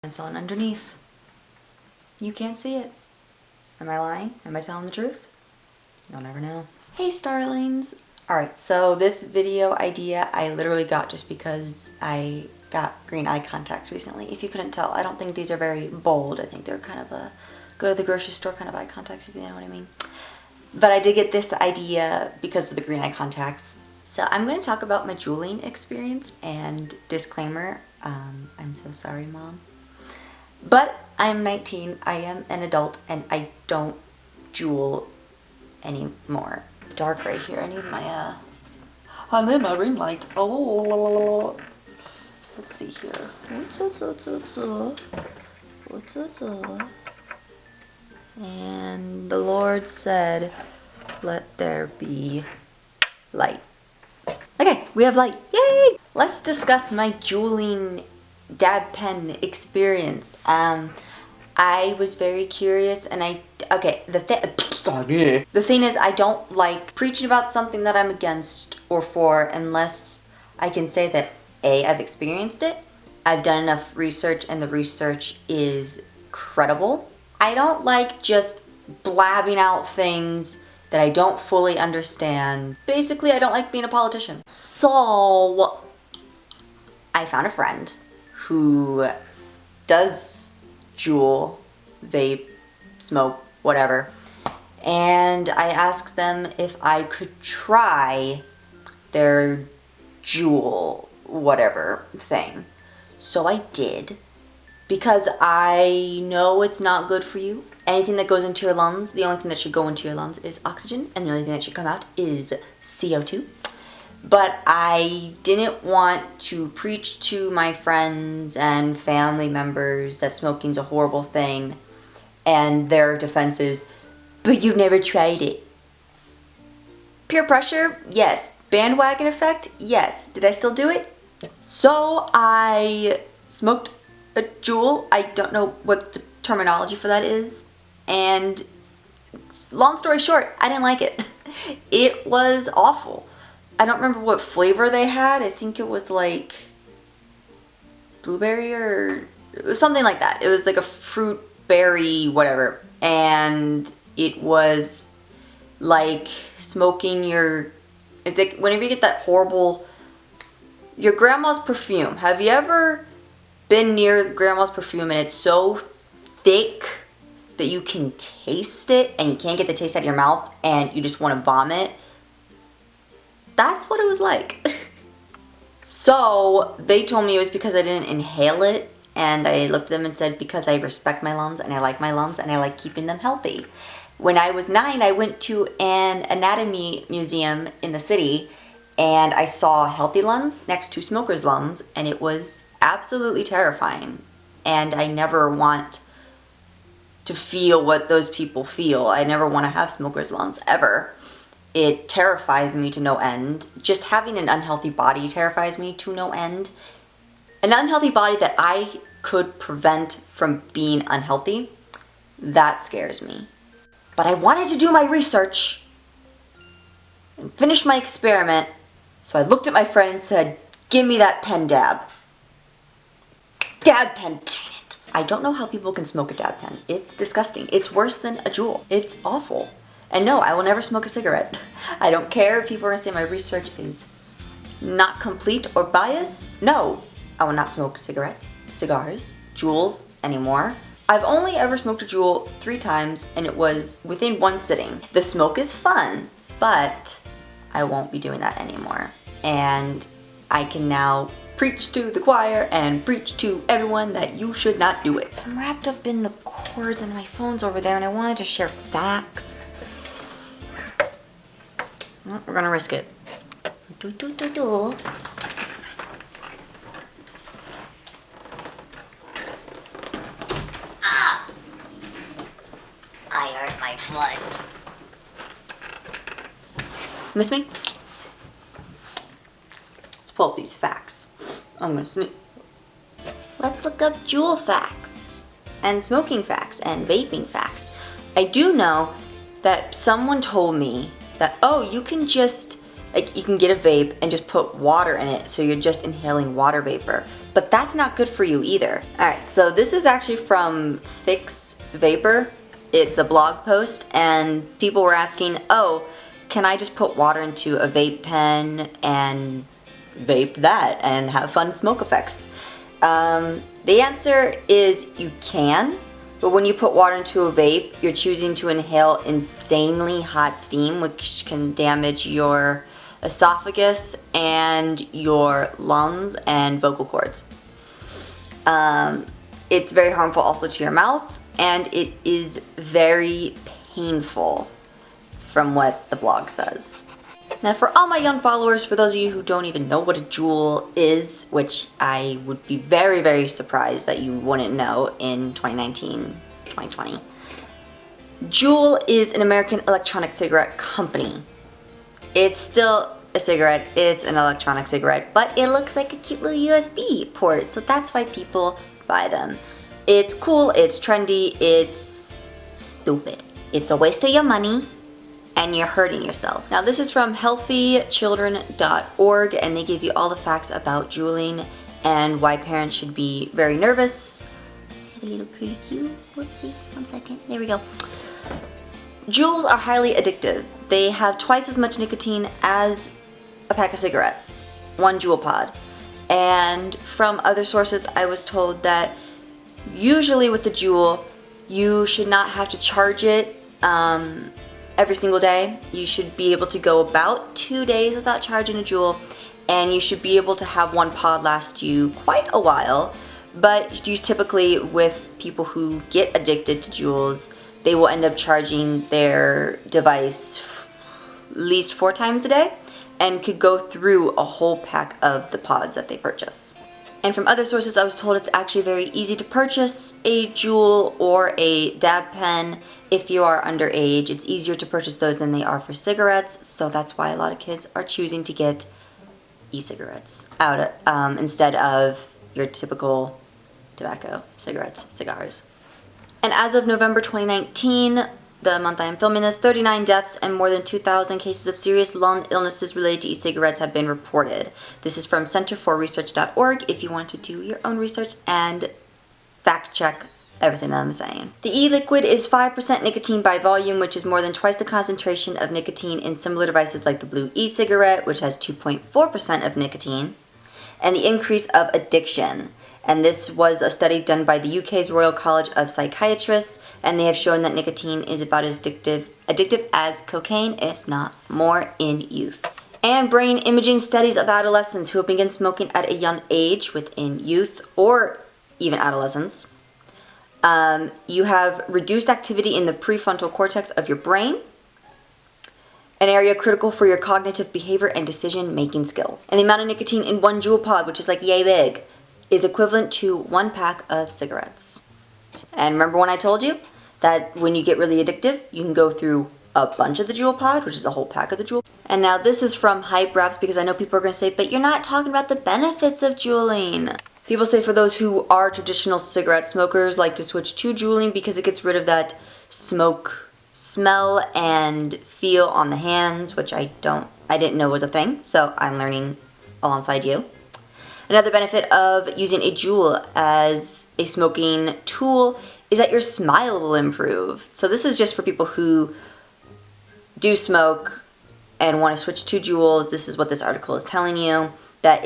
It's on underneath. You can't see it. Am I lying? Am I telling the truth? You'll never know. Hey Starlings! Alright, so this video idea I literally got just because I got green eye contacts recently. If you couldn't tell, I don't think these are very bold. I think they're kind of a go to the grocery store kind of eye contacts, if you know what I mean. But I did get this idea because of the green eye contacts. So I'm going to talk about my Juuling experience, and disclaimer, I'm so sorry, Mom. But I'm 19, I am an adult, and I don't Juul anymore. Dark right here, I need my, I need my ring light. Oh, let's see here. And the Lord said, let there be light. Okay, we have light. Yay! Let's discuss my Juuling dab pen experience. I was very curious, and the thing is, I don't like preaching about something that I'm against or for unless I can say that A, I've experienced it, I've done enough research, and the research is credible. I don't like just blabbing out things that I don't fully understand. Basically, I don't like being a politician. So, I found a friend who does Juul, vape, smoke, whatever. And I asked them if I could try their Juul whatever thing. So I did, because I know it's not good for you. Anything that goes into your lungs, the only thing that should go into your lungs is oxygen, and the only thing that should come out is CO2. But I didn't want to preach to my friends and family members that smoking's a horrible thing, and their defense is, but you've never tried it. Peer pressure? Yes. Bandwagon effect? Yes. Did I still do it? So I smoked a Juul. I don't know what the terminology for that is. And long story short, I didn't like it. It was awful. I don't remember what flavor they had. I think it was like blueberry or it was something like that. It was like a fruit berry whatever. And it was like smoking it's like whenever you get that horrible, your grandma's perfume. Have you ever been near grandma's perfume and it's so thick that you can taste it and you can't get the taste out of your mouth and you just want to vomit? That's what it was like. So they told me it was because I didn't inhale it, and I looked at them and said, because I respect my lungs and I like my lungs and I like keeping them healthy. When I was 9, I went to an anatomy museum in the city and I saw healthy lungs next to smokers' lungs, and it was absolutely terrifying. And I never want to feel what those people feel. I never want to have smokers' lungs ever. It terrifies me to no end. Just having an unhealthy body terrifies me to no end. An unhealthy body that I could prevent from being unhealthy, that scares me. But I wanted to do my research and finish my experiment, so I looked at my friend and said, give me that pen dab. Dab pen, dang it. I don't know how people can smoke a dab pen. It's disgusting. It's worse than a Juul. It's awful. And no, I will never smoke a cigarette. I don't care if people are gonna say my research is not complete or biased. No, I will not smoke cigarettes, cigars, Juuls anymore. I've only ever smoked a Juul 3 times, and it was within one sitting. The smoke is fun, but I won't be doing that anymore. And I can now preach to the choir and preach to everyone that you should not do it. I'm wrapped up in the cords and my phone's over there, and I wanted to share facts. Well, we're gonna risk it. Ah! I hurt my foot. Miss me? Let's pull up these facts. I'm gonna sneak. Let's look up Juul facts and smoking facts and vaping facts. I do know that someone told me that, oh, you can just, like, you can get a vape and just put water in it, so you're just inhaling water vapor. but that's not good for you either. Alright, so this is actually from Fix Vapor. It's a blog post, and people were asking, oh, can I just put water into a vape pen and vape that and have fun smoke effects? The answer is you can, but when you put water into a vape, you're choosing to inhale insanely hot steam, which can damage your esophagus and your lungs and vocal cords. It's very harmful also to your mouth, and it is very painful from what the blog says. Now, for all my young followers, for those of you who don't even know what a Juul is, which I would be very, very surprised that you wouldn't know in 2019, 2020. Juul is an American electronic cigarette company. It's still a cigarette, it's an electronic cigarette, but it looks like a cute little USB port, so that's why people buy them. It's cool, it's trendy, it's stupid. It's a waste of your money, and you're hurting yourself. Now this is from healthychildren.org, and they give you all the facts about juuling and why parents should be very nervous. I have a little curly cue. Whoopsie, 1 second. There we go. Juuls are highly addictive. They have twice as much nicotine as a pack of cigarettes, 1 Juul pod. And from other sources, I was told that usually with the Juul, you should not have to charge it every single day. You should be able to go about 2 days without charging a Juul, and you should be able to have 1 pod last you quite a while. But you typically, with people who get addicted to Juuls, they will end up charging their device at least 4 times a day and could go through a whole pack of the pods that they purchase. And from other sources, I was told it's actually very easy to purchase a Juul or a dab pen if you are underage. It's easier to purchase those than they are for cigarettes, so that's why a lot of kids are choosing to get e-cigarettes out instead of your typical tobacco, cigarettes, cigars. And as of November 2019, the month I am filming this, 39 deaths and more than 2,000 cases of serious lung illnesses related to e-cigarettes have been reported. This is from centerforresearch.org if you want to do your own research and fact check everything that I'm saying. The e-liquid is 5% nicotine by volume, which is more than twice the concentration of nicotine in similar devices like the blue e-cigarette, which has 2.4% of nicotine, and the increase of addiction. And this was a study done by the UK's Royal College of Psychiatrists, and they have shown that nicotine is about as addictive as cocaine, if not more, in youth. And brain imaging studies of adolescents who have begun smoking at a young age within youth or even adolescence. You have reduced activity in the prefrontal cortex of your brain, an area critical for your cognitive behavior and decision-making skills. And the amount of nicotine in 1 Juul pod, which is like yay big, is equivalent to 1 pack of cigarettes. And remember when I told you that when you get really addictive, you can go through a bunch of the Juul pod, which is a whole pack of the Juul. And now this is from Hype Wraps, because I know people are going to say, but you're not talking about the benefits of juuling. People say for those who are traditional cigarette smokers, like to switch to juuling because it gets rid of that smoke smell and feel on the hands, which I didn't know was a thing, so I'm learning alongside you. Another benefit of using a Juul as a smoking tool is that your smile will improve. So this is just for people who do smoke and want to switch to Juul. This is what this article is telling you, that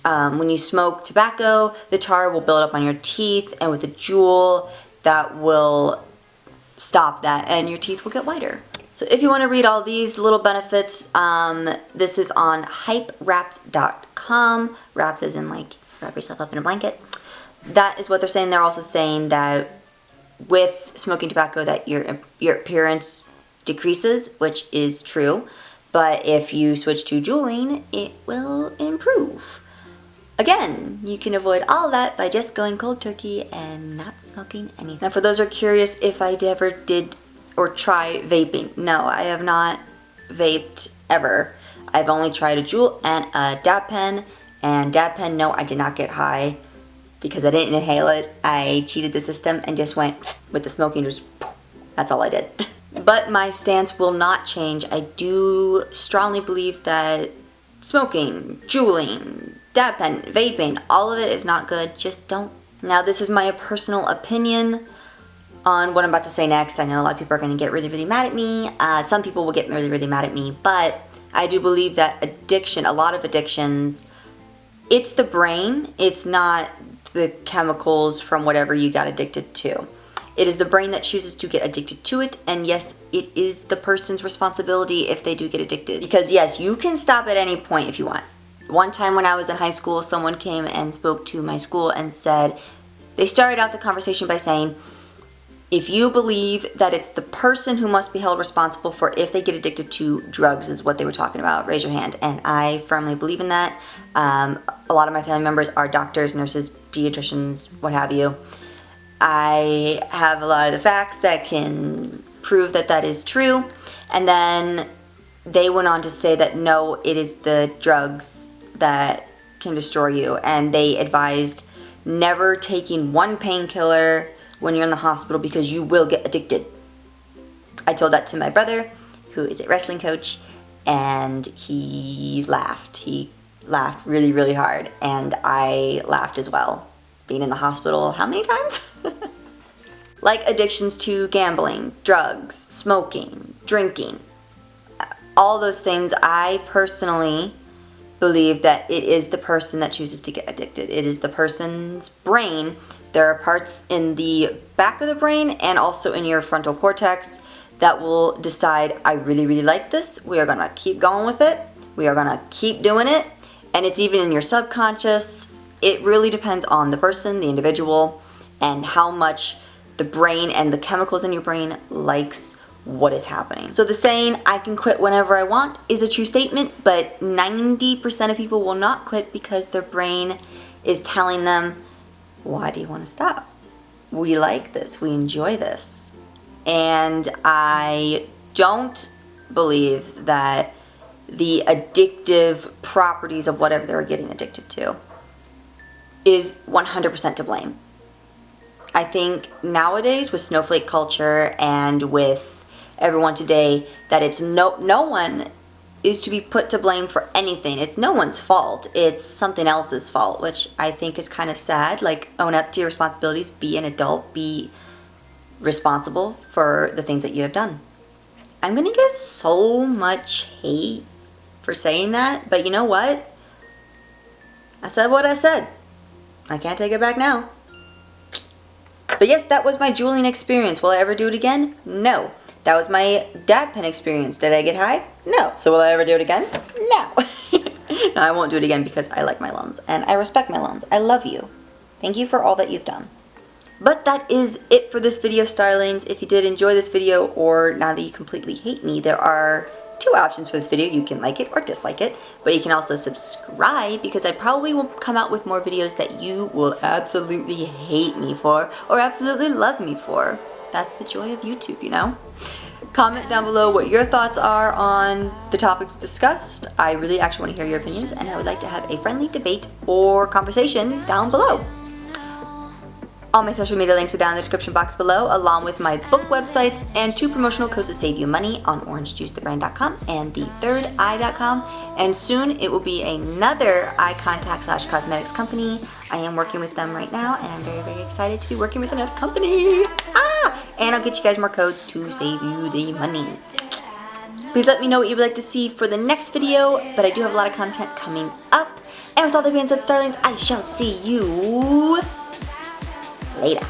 when you smoke tobacco, the tar will build up on your teeth, and with a Juul, that will stop that and your teeth will get whiter. So if you want to read all these little benefits, this is on hypewraps.com. Wraps as in like wrap yourself up in a blanket. That is what they're saying. They're also saying that with smoking tobacco that your appearance decreases, which is true. But if you switch to juuling, it will improve. Again, you can avoid all that by just going cold turkey and not smoking anything. Now for those who are curious if I ever did or try vaping. No, I have not vaped ever. I've only tried a Juul and a dab pen. And dab pen, no, I did not get high because I didn't inhale it. I cheated the system and just went with the smoking, just that's all I did. But my stance will not change. I do strongly believe that smoking, juuling, dab pen, vaping, all of it is not good. Just don't. Now, this is my personal opinion on what I'm about to say next. I know a lot of people are going to get really, really mad at me. Some people will get really, really mad at me, but I do believe that addiction, a lot of addictions, it's the brain. It's not the chemicals from whatever you got addicted to. It is the brain that chooses to get addicted to it, and yes, it is the person's responsibility if they do get addicted. Because yes, you can stop at any point if you want. One time when I was in high school, someone came and spoke to my school and said, they started out the conversation by saying, if you believe that it's the person who must be held responsible for if they get addicted to drugs is what they were talking about, raise your hand. And I firmly believe in that. A lot of my family members are doctors, nurses, pediatricians, what have you. I have a lot of the facts that can prove that that is true. And then they went on to say that no, it is the drugs that can destroy you. And they advised never taking one painkiller when you're in the hospital because you will get addicted. I told that to my brother, who is a wrestling coach, and he laughed. He laughed really, really hard, and I laughed as well. Being in the hospital how many times? Like addictions to gambling, drugs, smoking, drinking, all those things, I personally believe that it is the person that chooses to get addicted. It is the person's brain. There are parts in the back of the brain and also in your frontal cortex that will decide, I really, really like this. We are gonna keep going with it. We are gonna keep doing it. And it's even in your subconscious. It really depends on the person, the individual, and how much the brain and the chemicals in your brain likes what is happening. So the saying, I can quit whenever I want, is a true statement, but 90% of people will not quit because their brain is telling them, why do you want to stop? We like this, we enjoy this. And I don't believe that the addictive properties of whatever they're getting addicted to is 100% to blame. I think nowadays with snowflake culture and with everyone today, that it's no one is to be put to blame for anything. It's no one's fault. It's something else's fault, which I think is kind of sad. Like, own up to your responsibilities, be an adult, be responsible for the things that you have done. I'm gonna get so much hate for saying that, but you know what? I said what I said. I can't take it back now. But yes, that was my Juuling experience. Will I ever do it again? No. That was my dab pen experience. Did I get high? No. So will I ever do it again? No. No, I won't do it again because I like my lungs and I respect my lungs. I love you. Thank you for all that you've done. But that is it for this video, Starlings. If you did enjoy this video, or now that you completely hate me, there are two options for this video. You can like it or dislike it, but you can also subscribe because I probably will come out with more videos that you will absolutely hate me for or absolutely love me for. That's the joy of YouTube, you know? Comment down below what your thoughts are on the topics discussed. I really actually want to hear your opinions, and I would like to have a friendly debate or conversation down below. All my social media links are down in the description box below, along with my book websites and 2 promotional codes that save you money on OrangeJuicetheBrand.com and TTDEYE.com. And soon it will be another eye contact / cosmetics company. I am working with them right now, and I'm very, very excited to be working with another company. And I'll get you guys more codes to save you the money. Please let me know what you would like to see for the next video, but I do have a lot of content coming up. And with all that being said, Starlings, I shall see you later.